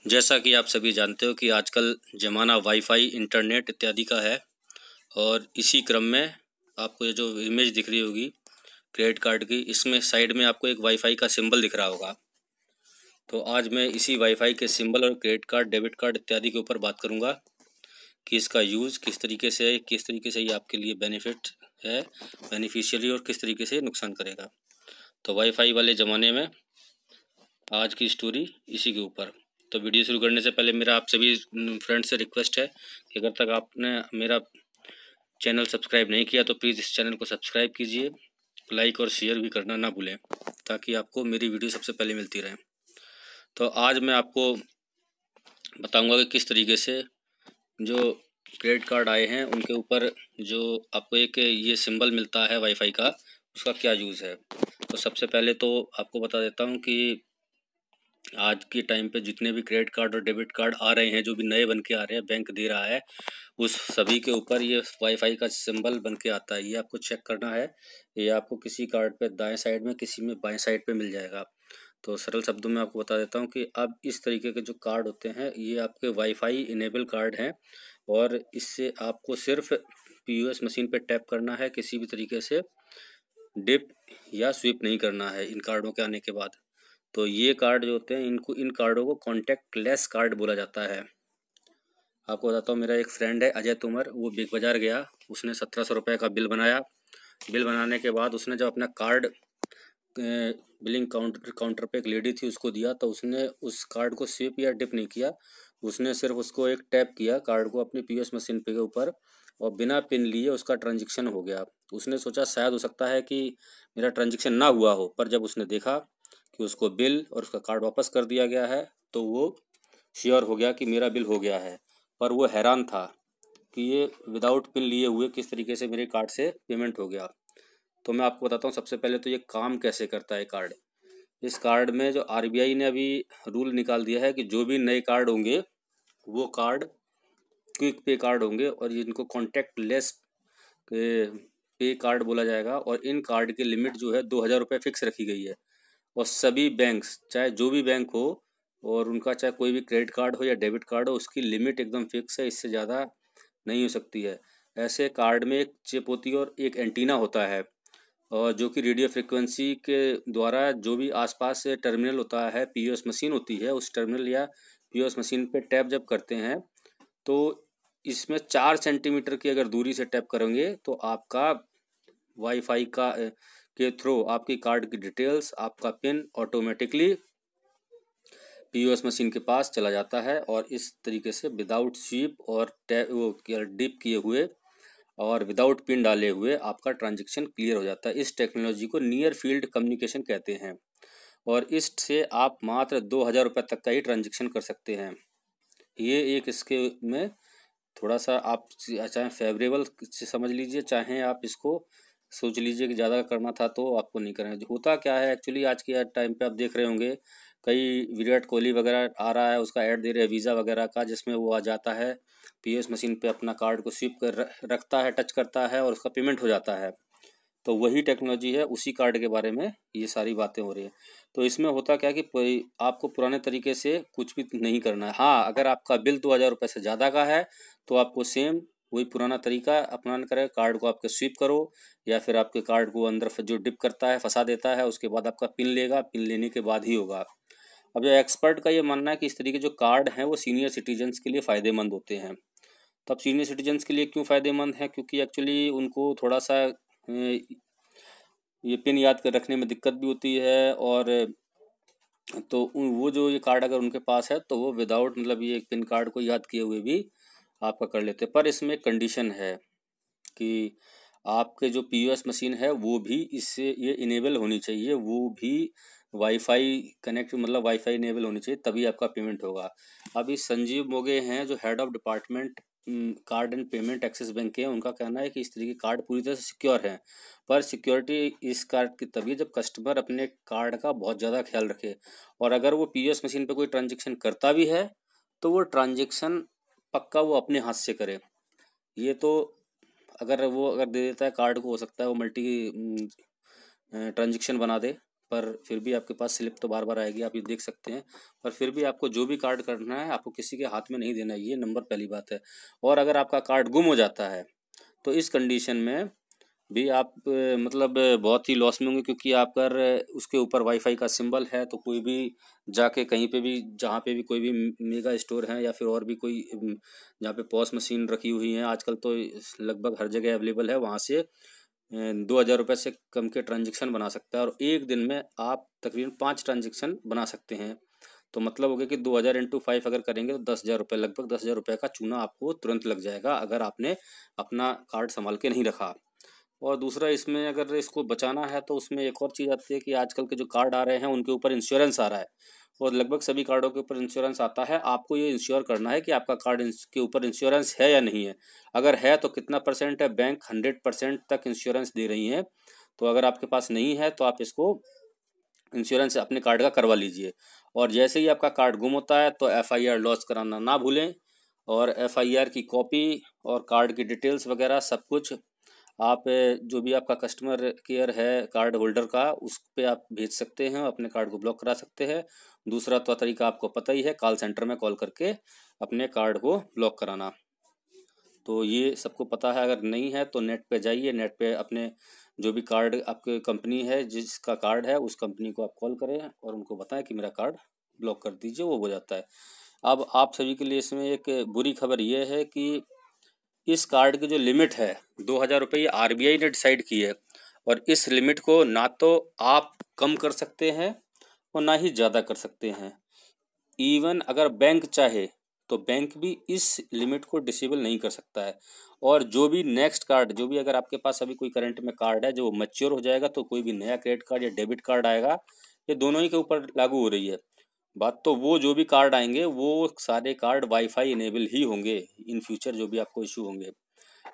जैसा कि आप सभी जानते हो कि आजकल ज़माना वाईफाई, इंटरनेट इत्यादि का है और इसी क्रम में आपको ये जो इमेज दिख रही होगी क्रेडिट कार्ड की, इसमें साइड में आपको एक वाईफाई का सिंबल दिख रहा होगा। तो आज मैं इसी वाईफाई के सिंबल और क्रेडिट कार्ड, डेबिट कार्ड इत्यादि के ऊपर बात करूंगा कि इसका यूज़ किस तरीके से है, किस तरीके से ये आपके लिए बेनिफिट है, बेनिफिशियरी, और किस तरीके से नुकसान करेगा। तो वाईफाई वाले ज़माने में आज की स्टोरी इसी के ऊपर। तो वीडियो शुरू करने से पहले मेरा आप सभी फ्रेंड से रिक्वेस्ट है कि अगर तक आपने मेरा चैनल सब्सक्राइब नहीं किया तो प्लीज़ इस चैनल को सब्सक्राइब कीजिए, लाइक और शेयर भी करना ना भूलें ताकि आपको मेरी वीडियो सबसे पहले मिलती रहे। तो आज मैं आपको बताऊंगा कि किस तरीके से जो क्रेडिट कार्ड आए हैं उनके ऊपर जो आपको एक ये सिंबल मिलता है वाईफाई का, उसका क्या यूज़ है। तो सबसे पहले तो आपको बता देता हूँ कि आज के टाइम पे जितने भी क्रेडिट कार्ड और डेबिट कार्ड आ रहे हैं, जो भी नए बन के आ रहे हैं, बैंक दे रहा है, उस सभी के ऊपर ये वाईफाई का सिंबल बन के आता है। ये आपको चेक करना है, ये आपको किसी कार्ड पे दाएं साइड में, किसी में बाएं साइड पे मिल जाएगा। तो सरल शब्दों में आपको बता देता हूँ कि अब इस तरीके के जो कार्ड होते हैं ये आपके वाईफाई इनेबल कार्ड हैं और इससे आपको सिर्फ पीओएस मशीन पे टैप करना है, किसी भी तरीके से डिप या स्विप नहीं करना है इन कार्डों के आने के बाद। तो ये कार्ड जो होते हैं इन कार्डों को कॉन्टैक्टलेस कार्ड बोला जाता है। आपको बताता हूँ, मेरा एक फ्रेंड है अजय तोमर, वो बिग बाज़ार गया, उसने 1700 रुपये का बिल बनाया। बिल बनाने के बाद उसने जब अपना कार्ड बिलिंग काउंटर पे एक लेडी थी उसको दिया, तो उसने उस कार्ड को स्विप या डिप नहीं किया, उसने सिर्फ उसको एक टैप किया कार्ड को अपनी पीओएस मशीन पे के ऊपर और बिना पिन लिए उसका ट्रांजेक्शन हो गया। उसने सोचा शायद हो सकता है कि मेरा ट्रांजेक्शन ना हुआ हो, पर जब उसने देखा कि उसको बिल और उसका कार्ड वापस कर दिया गया है तो वो श्योर हो गया कि मेरा बिल हो गया है। पर वो हैरान था कि ये विदाउट पिन लिए हुए किस तरीके से मेरे कार्ड से पेमेंट हो गया। तो मैं आपको बताता हूँ सबसे पहले तो ये काम कैसे करता है कार्ड। इस कार्ड में जो आरबीआई ने अभी रूल निकाल दिया है कि जो भी नए कार्ड होंगे वो कार्ड क्विक पे कार्ड होंगे और इनको कॉन्टैक्ट लेस पे कार्ड बोला जाएगा। और इन कार्ड की लिमिट जो है 2000 रुपये फिक्स रखी गई है और सभी बैंक्स, चाहे जो भी बैंक हो और उनका चाहे कोई भी क्रेडिट कार्ड हो या डेबिट कार्ड हो, उसकी लिमिट एकदम फिक्स है, इससे ज़्यादा नहीं हो सकती है। ऐसे कार्ड में एक चिप होती है और एक एंटीना होता है और जो कि रेडियो फ्रिक्वेंसी के द्वारा जो भी आसपास से टर्मिनल होता है, पीओएस मशीन होती है, उस टर्मिनल या पीओएस मशीन पे टैप जब करते हैं तो इसमें 4 सेंटीमीटर की अगर दूरी से टैप करेंगे तो आपका वाईफाई के थ्रू आपकी कार्ड की डिटेल्स, आपका पिन ऑटोमेटिकली पीओएस मशीन के पास चला जाता है और इस तरीके से विदाउट स्वीप और डिप किए हुए और विदाउट पिन डाले हुए आपका ट्रांजैक्शन क्लियर हो जाता है। इस टेक्नोलॉजी को नियर फील्ड कम्युनिकेशन कहते हैं और इससे आप मात्र 2000 रुपये तक का ही ट्रांजैक्शन कर सकते हैं। ये एक इसके में थोड़ा सा आप चाहे फेवरेबल समझ लीजिए, चाहे आप इसको सोच लीजिए कि ज़्यादा करना था तो आपको नहीं करना। होता क्या है एक्चुअली, आज के टाइम पे आप देख रहे होंगे कई विराट कोहली वगैरह आ रहा है, उसका ऐड दे रहे हैं वीज़ा वगैरह का, जिसमें वो आ जाता है पीओएस मशीन पे अपना कार्ड को स्विप कर रखता है, टच करता है और उसका पेमेंट हो जाता है। तो वही टेक्नोलॉजी है, उसी कार्ड के बारे में ये सारी बातें हो रही है। तो इसमें होता क्या कि आपको पुराने तरीके से कुछ भी नहीं करना है। हाँ, अगर आपका बिल 2000 रुपये से ज़्यादा का है तो आपको सेम वही पुराना तरीका अपनाना करें, कार्ड को आपके स्विप करो या फिर आपके कार्ड को अंदर जो डिप करता है, फंसा देता है, उसके बाद आपका पिन लेगा, पिन लेने के बाद ही होगा। अब जो एक्सपर्ट का ये मानना है कि इस तरीके जो कार्ड हैं वो सीनियर सिटीजन्स के लिए फ़ायदेमंद होते हैं। तब सीनियर सिटीजन्स के लिए क्यों फ़ायदेमंद है? क्योंकि एक्चुअली उनको थोड़ा सा ये पिन याद कर रखने में दिक्कत भी होती है और तो वो जो ये कार्ड अगर उनके पास है तो वो विदाउट मतलब ये पिन कार्ड को याद किए हुए भी आपका कर लेते हैं। पर इसमें कंडीशन है कि आपके जो पीओएस मशीन है वो भी इससे ये इनेबल होनी चाहिए, वो भी वाईफाई कनेक्ट मतलब वाईफाई इनेबल होनी चाहिए, तभी आपका पेमेंट होगा। अभी संजीव मोगे हैं जो head of department card and payment axis bank के हैं, उनका कहना है कि इस तरीके कार्ड पूरी तरह से सिक्योर है, पर सिक्योरिटी इस कार्ड की तभी जब कस्टमर अपने कार्ड का बहुत ज़्यादा ख्याल रखे और अगर वो पीओएस मशीन पे कोई ट्रांजेक्शन करता भी है तो वो ट्रांजेक्शन पक्का वो अपने हाथ से करे। ये तो अगर दे देता है कार्ड को, हो सकता है वो मल्टी ट्रांजेक्शन बना दे, पर फिर भी आपके पास स्लिप तो बार बार आएगी, आप ये देख सकते हैं। पर फिर भी आपको जो भी कार्ड करना है आपको किसी के हाथ में नहीं देना है, ये नंबर पहली बात है। और अगर आपका कार्ड गुम हो जाता है तो इस कंडीशन में भी आप मतलब बहुत ही लॉस में होंगे, क्योंकि आप अगर उसके ऊपर वाईफाई का सिंबल है तो कोई भी जाके कहीं पे भी, जहाँ पे भी कोई भी मेगा स्टोर है या फिर और भी कोई जहाँ पे पॉस मशीन रखी हुई हैं आजकल तो लगभग हर जगह अवेलेबल है, वहाँ से 2,000 रुपये से कम के ट्रांजेक्शन बना सकता है। और एक दिन में आप तकरीबन 5 ट्रांजेक्शन बना सकते हैं। तो मतलब हो गया कि 2,000 × 5 अगर करेंगे तो 10,000 रुपये, लगभग 10,000 रुपये का चूना आपको तुरंत लग जाएगा अगर आपने अपना कार्ड संभाल के नहीं रखा। और दूसरा, इसमें अगर इसको बचाना है तो उसमें एक और चीज़ आती है कि आजकल के जो कार्ड आ रहे हैं उनके ऊपर इंश्योरेंस आ रहा है, और लगभग सभी कार्डों के ऊपर इंश्योरेंस आता है। आपको ये इंश्योर करना है कि आपका कार्ड के ऊपर इंश्योरेंस है या नहीं है। अगर है तो कितना परसेंट है, बैंक 100% तक इंश्योरेंस दे रही है। तो अगर आपके पास नहीं है तो आप इसको इंश्योरेंस अपने कार्ड का करवा लीजिए। और जैसे ही आपका कार्ड गुम होता है तो FIR लॉन्च कराना ना भूलें, और FIR की कॉपी और कार्ड की डिटेल्स वगैरह सब कुछ आप जो भी आपका कस्टमर केयर है कार्ड होल्डर का, उस पे आप भेज सकते हैं, अपने कार्ड को ब्लॉक करा सकते हैं। दूसरा तो तरीका आपको पता ही है, कॉल सेंटर में कॉल करके अपने कार्ड को ब्लॉक कराना। तो ये सबको पता है। अगर नहीं है तो नेट पे जाइए, नेट पे अपने जो भी कार्ड आपके कंपनी है जिसका कार्ड है उस कंपनी को आप कॉल करें और उनको बताएं कि मेरा कार्ड ब्लॉक कर दीजिए, वो हो जाता है। अब आप सभी के लिए इसमें एक बुरी खबर ये है कि इस कार्ड की जो लिमिट है 2,000 रुपये, ये RBI ने डिसाइड की है। और इस लिमिट को ना तो आप कम कर सकते हैं और ना ही ज़्यादा कर सकते हैं। इवन अगर बैंक चाहे तो बैंक भी इस लिमिट को डिसेबल नहीं कर सकता है। और जो भी नेक्स्ट कार्ड, जो भी अगर आपके पास अभी कोई करंट में कार्ड है जो मैच्योर हो जाएगा तो कोई भी नया क्रेडिट कार्ड या डेबिट कार्ड आएगा, ये दोनों ही के ऊपर लागू हो रही है बात। तो वो जो भी कार्ड आएंगे वो सारे कार्ड वाईफाई इनेबल ही होंगे इन फ्यूचर, जो भी आपको इशू होंगे।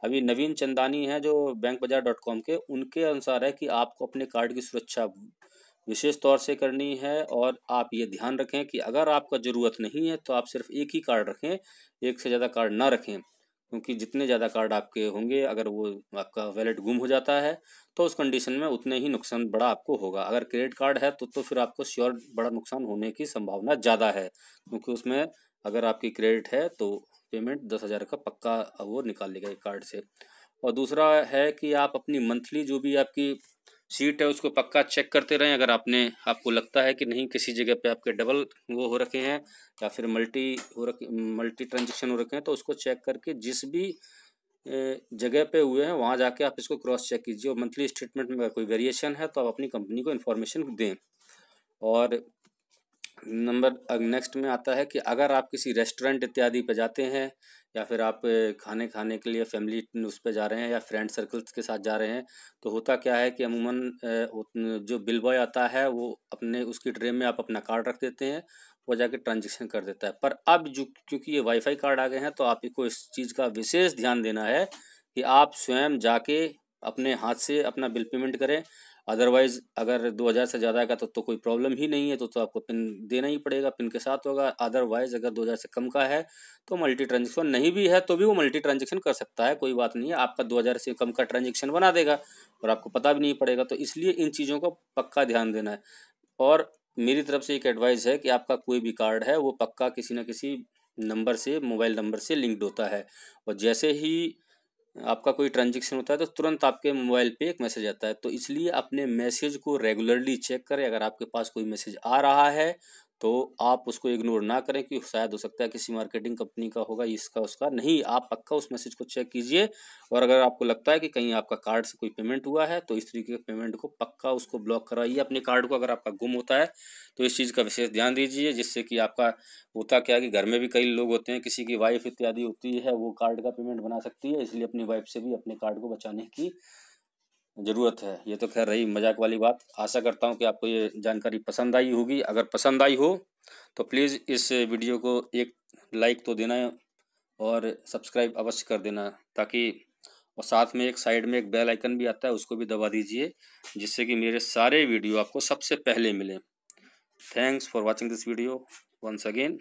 अभी नवीन चंदानी है जो bankbazaar.com के, उनके अनुसार है कि आपको अपने कार्ड की सुरक्षा विशेष तौर से करनी है। और आप ये ध्यान रखें कि अगर आपका ज़रूरत नहीं है तो आप सिर्फ एक ही कार्ड रखें, एक से ज़्यादा कार्ड ना रखें। क्योंकि जितने ज़्यादा कार्ड आपके होंगे, अगर वो आपका वैलेट गुम हो जाता है तो उस कंडीशन में उतने ही नुकसान बड़ा आपको होगा। अगर क्रेडिट कार्ड है तो फिर आपको श्योर बड़ा नुकसान होने की संभावना ज़्यादा है, क्योंकि उसमें अगर आपकी क्रेडिट है तो पेमेंट 10,000 का पक्का वो निकाल लेगा एक कार्ड से। और दूसरा है कि आप अपनी मंथली जो भी आपकी सीट है उसको पक्का चेक करते रहें। अगर आपको लगता है कि नहीं किसी जगह पे आपके डबल वो हो रखे हैं या फिर मल्टी ट्रांजेक्शन हो रखे हैं, तो उसको चेक करके जिस भी जगह पे हुए हैं वहाँ जाके आप इसको क्रॉस चेक कीजिए। और मंथली स्टेटमेंट में अगर कोई वेरिएशन है तो आप अपनी कंपनी को इन्फॉर्मेशन दें। और नंबर नेक्स्ट में आता है कि अगर आप किसी रेस्टोरेंट इत्यादि पे जाते हैं या फिर आप खाने के लिए फैमिली उस पे जा रहे हैं या फ्रेंड सर्कल्स के साथ जा रहे हैं, तो होता क्या है कि अमूमन जो बिल बॉय आता है वो अपने उसकी ट्रे में आप अपना कार्ड रख देते हैं, वो जाके ट्रांजेक्शन कर देता है। पर अब जो क्योंकि ये वाईफाई कार्ड आ गए हैं तो आपको इस चीज़ का विशेष ध्यान देना है कि आप स्वयं जाके अपने हाथ से अपना बिल पेमेंट करें। अदरवाइज़ अगर 2,000 से ज़्यादा का तो कोई प्रॉब्लम ही नहीं है, तो आपको पिन देना ही पड़ेगा, पिन के साथ होगा। अदरवाइज़ अगर 2,000 से कम का है तो मल्टी ट्रांजेक्शन नहीं भी है तो भी वो मल्टी ट्रांजेक्शन कर सकता है, कोई बात नहीं है। आपका 2,000 से कम का ट्रांजेक्शन बना देगा और आपको पता भी नहीं पड़ेगा। तो इसलिए इन चीज़ों का पक्का ध्यान देना है। और मेरी तरफ से एक एडवाइस है कि आपका कोई भी कार्ड है वो पक्का किसी न किसी नंबर से, मोबाइल नंबर से लिंक्ड होता है। और जैसे ही आपका कोई ट्रांजेक्शन होता है तो तुरंत आपके मोबाइल पे एक मैसेज आता है। तो इसलिए अपने मैसेज को रेगुलरली चेक करें। अगर आपके पास कोई मैसेज आ रहा है तो आप उसको इग्नोर ना करें कि शायद हो सकता है किसी मार्केटिंग कंपनी का होगा, इसका उसका नहीं। आप पक्का उस मैसेज को चेक कीजिए। और अगर आपको लगता है कि कहीं आपका कार्ड से कोई पेमेंट हुआ है तो इस तरीके के पेमेंट को पक्का उसको ब्लॉक कराइए अपने कार्ड को। अगर आपका गुम होता है तो इस चीज़ का विशेष ध्यान दीजिए, जिससे कि आपका होता क्या है कि घर में भी कई लोग होते हैं, किसी की वाइफ इत्यादि होती है वो कार्ड का पेमेंट बना सकती है, इसलिए अपनी वाइफ से भी अपने कार्ड को बचाने की ज़रूरत है। ये तो खैर रही मजाक वाली बात। आशा करता हूँ कि आपको ये जानकारी पसंद आई होगी। अगर पसंद आई हो तो प्लीज़ इस वीडियो को एक लाइक तो देना और सब्सक्राइब अवश्य कर देना, ताकि और साथ में एक साइड में एक बेल आइकन भी आता है उसको भी दबा दीजिए, जिससे कि मेरे सारे वीडियो आपको सबसे पहले मिलें। Thanks for watching this video once again.